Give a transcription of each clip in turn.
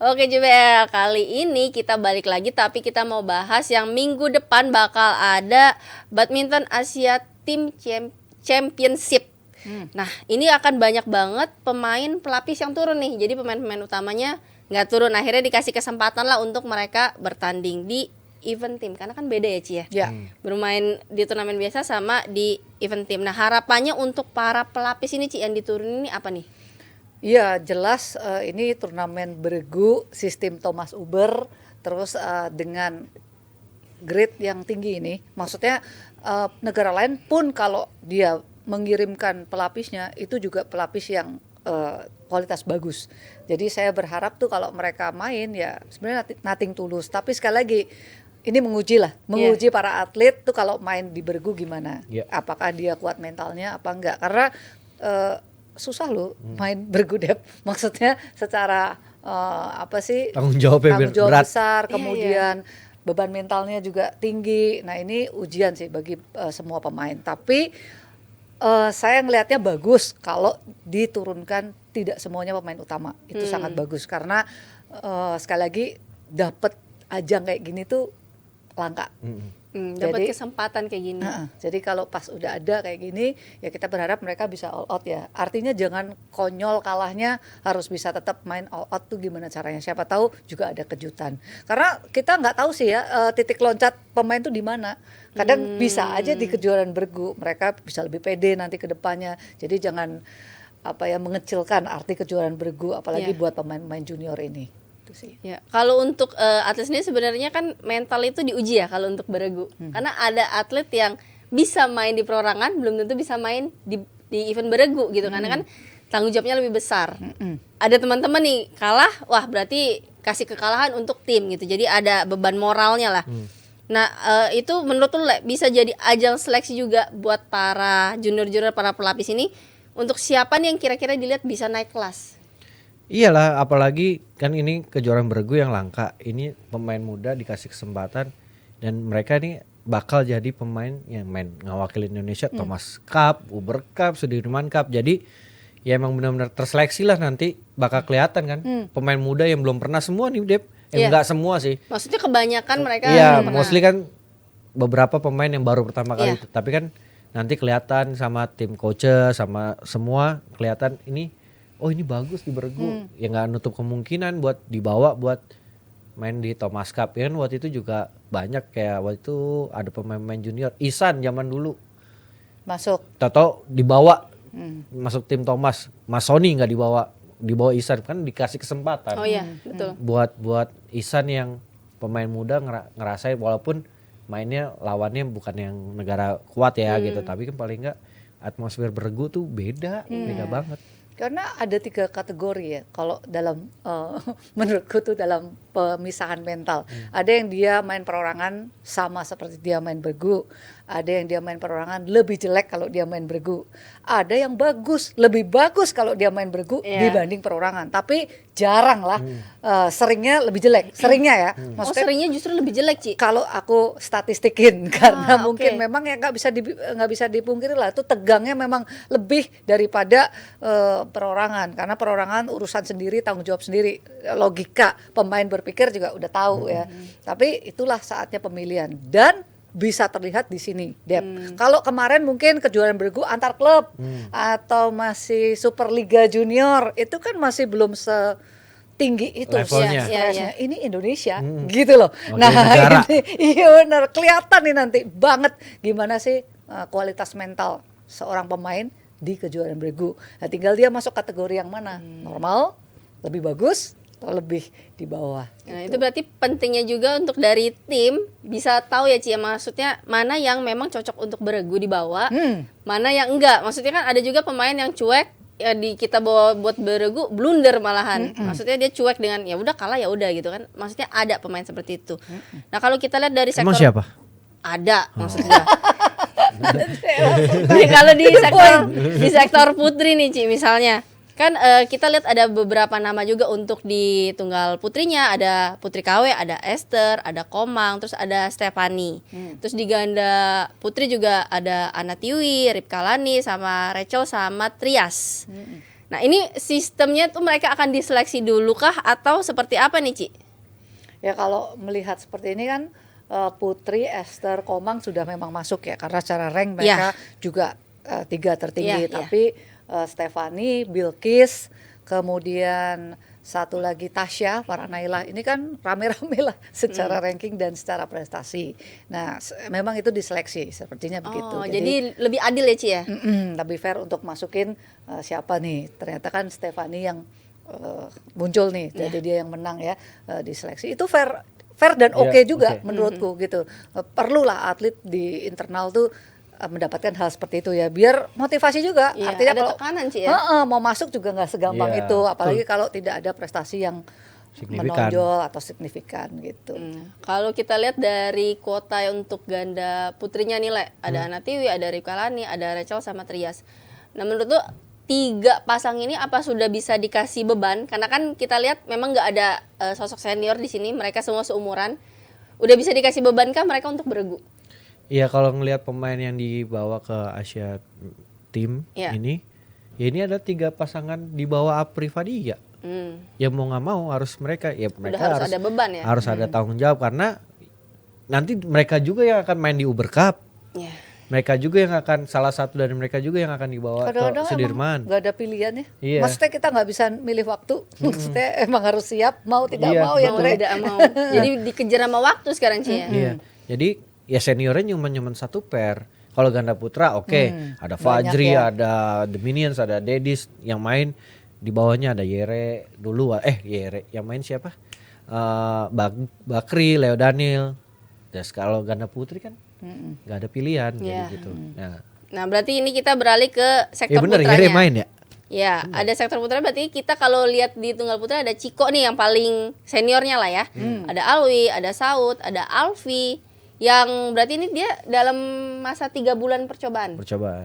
Oke JBL, kali ini kita balik lagi tapi kita mau bahas yang minggu depan bakal ada Badminton Asia Team Championship. Nah ini akan banyak banget pemain pelapis yang turun nih. Jadi pemain-pemain utamanya nggak turun, akhirnya dikasih kesempatan lah untuk mereka bertanding di event team. Karena kan beda ya Ci ya, bermain di turnamen biasa sama di event team. Nah harapannya untuk para pelapis ini Ci yang diturunin ini apa nih? Iya jelas ini turnamen bergu sistem Thomas Uber terus dengan grade yang tinggi ini. Maksudnya negara lain pun kalau dia mengirimkan pelapisnya itu juga pelapis yang kualitas bagus. Jadi saya berharap tuh kalau mereka main ya sebenarnya nothing tulus. Tapi sekali lagi ini menguji para atlet tuh kalau main di bergu gimana. Apakah dia kuat mentalnya apa enggak. Karena susah loh main bergu Dep. Maksudnya secara tanggung jawab berat. besar, kemudian beban mentalnya juga tinggi. Nah ini ujian sih bagi semua pemain. Tapi saya ngelihatnya bagus kalau diturunkan tidak semuanya pemain utama. Itu sangat bagus karena sekali lagi dapat ajang kayak gini tuh langka. Dapat kesempatan kayak gini. Jadi kalau pas udah ada kayak gini ya kita berharap mereka bisa all out ya. Artinya jangan konyol kalahnya, harus bisa tetap main all out tuh gimana caranya. Siapa tahu juga ada kejutan. Karena kita nggak tahu sih ya titik loncat pemain tuh di mana. Kadang bisa aja di kejuaraan bergu mereka bisa lebih pede nanti ke depannya. Jadi jangan mengecilkan arti kejuaraan bergu apalagi buat pemain-pemain junior ini. Sih. Ya, kalau untuk atlet sendiri sebenarnya kan mental itu diuji ya kalau untuk beregu. Karena ada atlet yang bisa main di perorangan belum tentu bisa main di event beregu gitu. Karena kan tanggung jawabnya lebih besar. Ada teman-teman nih kalah, wah berarti kasih kekalahan untuk tim gitu. Jadi ada beban moralnya lah. Nah itu menurut lu bisa jadi ajang seleksi juga buat para junior-junior, para pelapis ini untuk siapa nih yang kira-kira dilihat bisa naik kelas. Iyalah, apalagi kan ini kejuaraan bergu yang langka. Ini pemain muda dikasih kesempatan dan mereka nih bakal jadi pemain yang main ngawakilin Indonesia Thomas Cup, Uber Cup, Sudirman Cup. Jadi ya emang benar-benar terseleksi lah nanti bakal kelihatan kan pemain muda yang belum pernah semua nih Dep. Enggak semua sih. Maksudnya kebanyakan mereka iya, mostly kan beberapa pemain yang baru pertama kali itu. Tapi kan nanti kelihatan sama tim coach sama semua kelihatan ini ini bagus di bergu. Ya nggak nutup kemungkinan buat dibawa buat main di Thomas Cup. Ya kan waktu itu juga banyak kayak waktu itu ada pemain-pemain junior. Isan zaman dulu masuk. Tahu dibawa masuk tim Thomas. Mas Sony nggak dibawa Isan kan dikasih kesempatan. Oh iya betul. Buat Isan yang pemain muda ngerasain walaupun mainnya lawannya bukan yang negara kuat ya gitu. Tapi kan paling nggak atmosfer bergu tuh beda banget. Karena ada 3 kategori ya kalau dalam menurutku tuh dalam pemisahan mental. Ada yang dia main perorangan sama seperti dia main bergu. Ada yang dia main perorangan lebih jelek kalau dia main bergu. Ada yang lebih bagus kalau dia main bergu dibanding perorangan. Tapi jarang lah, seringnya lebih jelek. Seringnya ya. Maksudnya seringnya justru lebih jelek Ci? Kalau aku statistikin karena mungkin memang ya nggak bisa dipungkiri lah. Itu tegangnya memang lebih daripada perorangan. Karena perorangan urusan sendiri, tanggung jawab sendiri. Logika pemain berpikir juga udah tahu ya. Tapi itulah saatnya pemilihan dan bisa terlihat di sini, Dep. Kalau kemarin mungkin kejuaraan bergu antar klub atau masih Superliga Junior itu kan masih belum setinggi itu levelnya. Ini Indonesia gitu loh. Nah, ini iya benar kelihatan nih nanti banget gimana sih kualitas mental seorang pemain di kejuaraan bergu. Nah, tinggal dia masuk kategori yang mana? Normal, lebih bagus, atau lebih di bawah. Nah, itu berarti pentingnya juga untuk dari tim bisa tahu ya Ci, maksudnya mana yang memang cocok untuk beregu dibawa, mana yang enggak. Maksudnya kan ada juga pemain yang cuek ya kita bawa buat beregu blunder malahan. Maksudnya dia cuek dengan ya udah kalah ya udah gitu kan. Maksudnya ada pemain seperti itu. Nah, kalau kita lihat dari sektor siapa? Ada maksudnya. Nah, kalau di sektor putri nih Ci misalnya. Kan kita lihat ada beberapa nama juga untuk di tunggal putrinya, ada Putri KW, ada Esther, ada Komang, terus ada Stephanie. Terus di ganda putri juga ada Ana Tiwi, Ripka Lani, sama Rachel sama Trias. Nah ini sistemnya tuh mereka akan diseleksi dulu kah atau seperti apa nih Ci? Ya kalau melihat seperti ini kan Putri, Esther, Komang sudah memang masuk ya karena secara rank mereka juga 3 tertinggi. Tapi Stephanie, Bilkis, kemudian satu lagi Tasya, Faranaila, ini kan rame-rame lah secara ranking dan secara prestasi. Nah memang itu diseleksi sepertinya begitu. Jadi lebih adil ya Ci ya? Lebih fair untuk masukin siapa nih. Ternyata kan Stephanie yang muncul nih, jadi dia yang menang ya diseleksi. Itu fair dan oke juga menurutku gitu. Perlulah atlet di internal tuh mendapatkan hal seperti itu ya, biar motivasi juga. Artinya ada kalau tekanan Ci ya? mau masuk juga nggak segampang itu, apalagi kalau tidak ada prestasi yang menonjol atau signifikan gitu. Kalau kita lihat dari kuota untuk ganda putrinya nih Le, ada Ana Tiwi, ada Rika Lani, ada Rachel sama Trias. Nah menurut tuh 3 pasang ini apa sudah bisa dikasih beban? Karena kan kita lihat memang nggak ada sosok senior di sini, mereka semua seumuran. Udah bisa dikasih beban kah mereka untuk beregu? Iya, kalau ngelihat pemain yang dibawa ke Asia Team ini, ya ini ada 3 pasangan di bawah Apri Fadia. Ya mau nggak mau harus mereka harus ada beban ya. Harus ada tanggung jawab karena nanti mereka juga yang akan main di Uber Cup. Mereka juga yang akan salah satu dari mereka juga yang akan dibawa Kadang-kadang ke Sudirman. Gak ada pilihan ya. Iya. Maksudnya kita nggak bisa milih waktu. Maksudnya emang harus siap mau tidak mau ya. Mau tidak mau. Jadi dikejar sama waktu sekarang Ci ya. Iya. Jadi ya seniornya cuma 1 pair. Kalau ganda putra ada Fajri, ada The Minions, ada Dedis yang main. Di bawahnya ada Yere dulu. Yere yang main siapa? Bakri, Leo Daniel. Terus kalau ganda putri kan nggak ada pilihan jadi gitu. Nah berarti ini kita beralih ke sektor bener, putranya. Yere main ya? Ya ada sektor putra, berarti kita kalau lihat di tunggal putra ada Ciko nih yang paling seniornya lah ya. Ada Alwi, ada Saud, ada Alfi. Yang berarti ini dia dalam masa 3 bulan percobaan.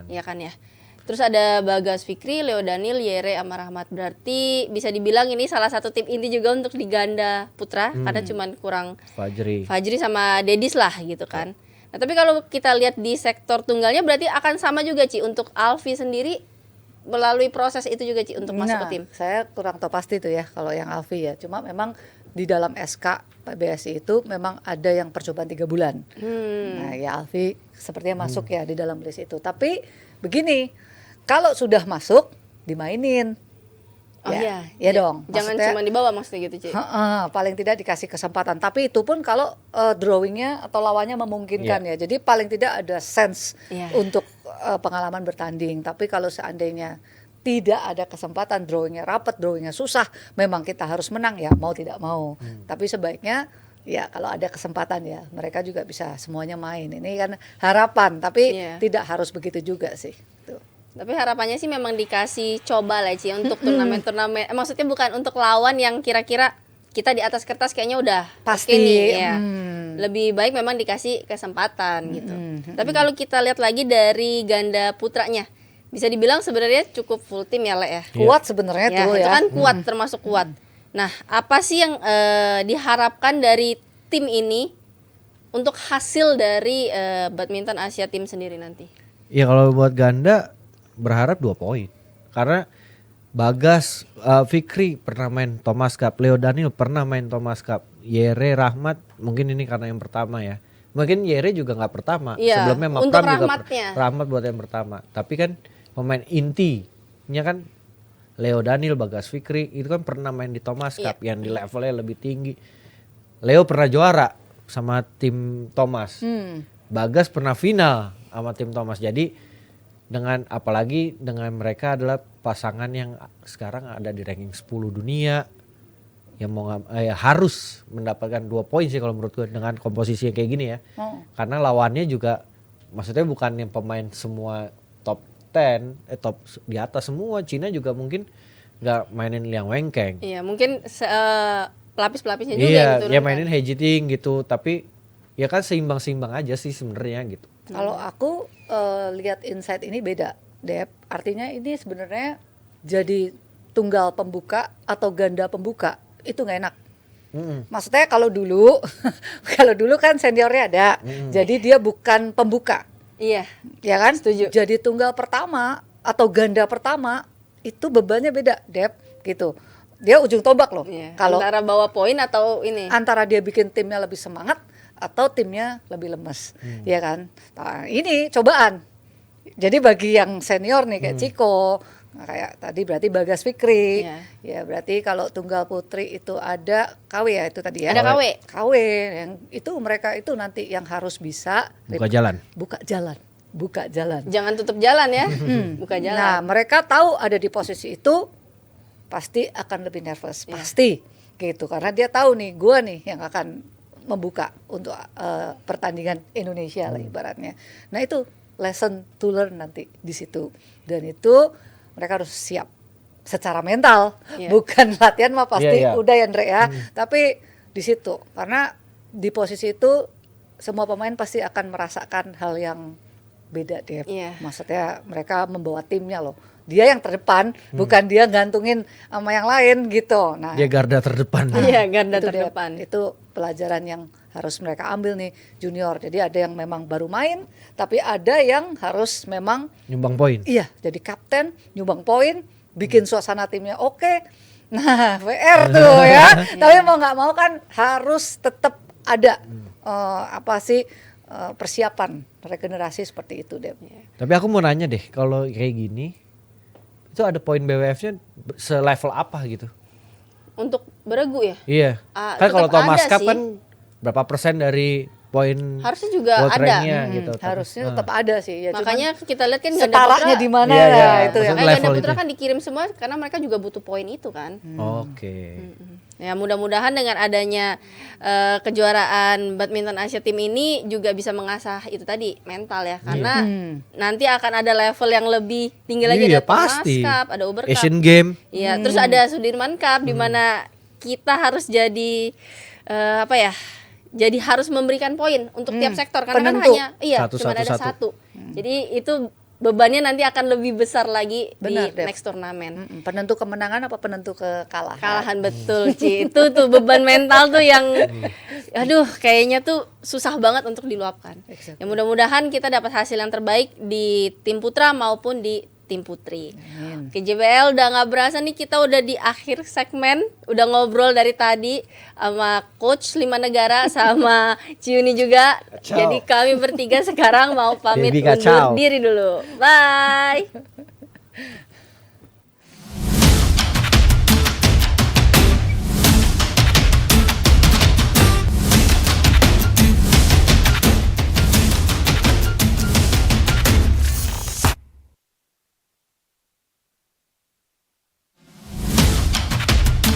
Iya kan ya. Terus ada Bagas Fikri, Leo Daniel, Yere, Amar Rahmat. Berarti bisa dibilang ini salah satu tim inti juga untuk di ganda putra karena cuman kurang Fajri sama Dedis lah gitu kan. Nah, tapi kalau kita lihat di sektor tunggalnya berarti akan sama juga Ci untuk Alfi sendiri melalui proses itu juga Ci untuk masuk ke tim. Saya kurang tahu pasti tuh ya kalau yang Alfi ya. Cuma memang di dalam SK PBSI itu memang ada yang percobaan 3 bulan. Nah ya Alfi sepertinya masuk ya di dalam list itu. Tapi begini, kalau sudah masuk dimainin. Ya dong. Jangan cuma dibawa maksudnya gitu Ci. Paling tidak dikasih kesempatan. Tapi itu pun kalau drawingnya atau lawannya memungkinkan ya. Jadi paling tidak ada sense untuk pengalaman bertanding. Tapi kalau seandainya tidak ada kesempatan, drawingnya rapat, drawingnya susah, memang kita harus menang ya mau tidak mau. Tapi sebaiknya ya kalau ada kesempatan ya mereka juga bisa semuanya main. Ini kan harapan, tapi tidak harus begitu juga sih. Tuh. Tapi harapannya sih memang dikasih coba lah Ci untuk turnamen-turnamen. Maksudnya bukan untuk lawan yang kira-kira kita di atas kertas kayaknya udah pasti nih ya. Lebih baik memang dikasih kesempatan gitu. Tapi kalau kita lihat lagi dari ganda putranya, bisa dibilang sebenarnya cukup full tim ya Le ya. Kuat sebenarnya tuh itu ya. kan kuat, termasuk kuat. Nah, apa sih yang diharapkan dari tim ini untuk hasil dari badminton Asia Team sendiri nanti? Ya kalau buat ganda berharap 2 poin. Karena Bagas, Fikri pernah main Thomas Cup, Leo Daniel pernah main Thomas Cup, Yere, Rahmat mungkin ini karena yang pertama ya. Mungkin Yere juga nggak pertama, sebelumnya sama Pram juga Rahmat buat yang pertama. Tapi kan pemain intinya kan Leo Daniel, Bagas Fikri itu kan pernah main di Thomas Cup yang di levelnya lebih tinggi. Leo pernah juara sama tim Thomas. Bagas pernah final sama tim Thomas. Jadi dengan apalagi dengan mereka adalah pasangan yang sekarang ada di ranking 10 dunia yang harus mendapatkan 2 poin sih kalau menurut gue dengan komposisi yang kayak gini ya. Karena lawannya juga maksudnya bukan yang pemain semua top 10, top di atas semua. Cina juga mungkin nggak mainin Liang Wengkeng. Iya, mungkin pelapis-pelapisnya juga yang ya mainin He Jiting gitu, tapi ya kan seimbang-seimbang aja sih sebenarnya gitu. Kalau aku lihat insight ini beda, Dep. Artinya ini sebenarnya jadi tunggal pembuka atau ganda pembuka itu nggak enak. Maksudnya kalau dulu kan seniornya ada, jadi dia bukan pembuka. Iya. Ya kan? Setuju. Jadi tunggal pertama atau ganda pertama itu bebannya beda, Dep, gitu. Dia ujung tombak loh. Iya, Kalau antara bawa poin atau ini. antara dia bikin timnya lebih semangat atau timnya lebih lemes, ya kan? Nah, ini cobaan. Jadi bagi yang senior nih kayak Ciko, kayak tadi berarti Bagas Fikri, Iya. ya berarti kalau tunggal putri itu ada KW ya itu tadi ya. Ada KW. KW yang itu mereka itu nanti yang harus bisa Buka jalan. buka jalan, buka jalan. Jangan tutup jalan ya. Buka jalan. Nah, mereka tahu ada di posisi itu pasti akan lebih nervous, Iya. pasti gitu karena dia tahu nih gua nih yang akan membuka untuk pertandingan Indonesia lah ibaratnya. Nah, itu lesson to learn nanti di situ. Dan itu mereka harus siap secara mental, Iya. bukan latihan mah pasti Iya, iya. udah ya Andre ya. Tapi di situ karena di posisi itu semua pemain pasti akan merasakan hal yang beda deh. Iya. Maksudnya mereka membawa timnya loh. Dia yang terdepan, bukan dia gantungin sama yang lain gitu. Nah, Dia garda terdepan. Iya, garda itu dia, terdepan. itu pelajaran yang harus mereka ambil nih junior. Jadi ada yang memang baru main, tapi ada yang harus memang Nyumbang poin. iya jadi kapten, nyumbang poin, bikin suasana timnya oke. Nah, VR tuh ya. Tapi mau nggak mau kan harus tetap ada apa sih persiapan regenerasi seperti itu deh. Tapi aku mau nanya deh, kalau kayak gini, itu ada poin BWF-nya selevel apa gitu? Untuk beregu ya. Iya. Ah, Kan kalau tetap Thomas ada Cup sih. kan berapa persen dari poin Harusnya juga world ada. rank-nya gitu. Harusnya tetap ada sih ya. Makanya kita lihat kan cuman ganda setaranya putra. di mana Iya, ya iya. itu ya. Maksudnya Ganda level putra itu. kan dikirim semua karena mereka juga butuh poin itu kan. Oke. Ya mudah-mudahan dengan adanya kejuaraan badminton Asia Team ini juga bisa mengasah itu tadi mental ya karena nanti akan ada level yang lebih tinggi lagi, Iya, ada Thomas pasti. Cup, ada Uber Cup. Asian Game. Iya, terus ada Sudirman Cup di mana kita harus jadi apa ya? Jadi harus memberikan poin untuk tiap sektor karena Penentu. kan hanya Satu, cuma satu, ada satu. satu. Jadi itu bebannya nanti akan lebih besar lagi Benar, di Dep. next turnamen. Penentu kemenangan apa penentu kekalahan? Kalahan betul Ci, itu tuh beban mental tuh yang aduh kayaknya tuh susah banget untuk diluapkan. Exactly. Ya mudah-mudahan kita dapat hasil yang terbaik di tim putra maupun di tim putri. Amin. Oke JBL udah nggak berasa nih kita udah di akhir segmen, udah ngobrol dari tadi sama coach 5 negara sama Ciuni juga. Kacau. Jadi kami bertiga sekarang mau pamit Baby undur kacau. diri dulu. Bye.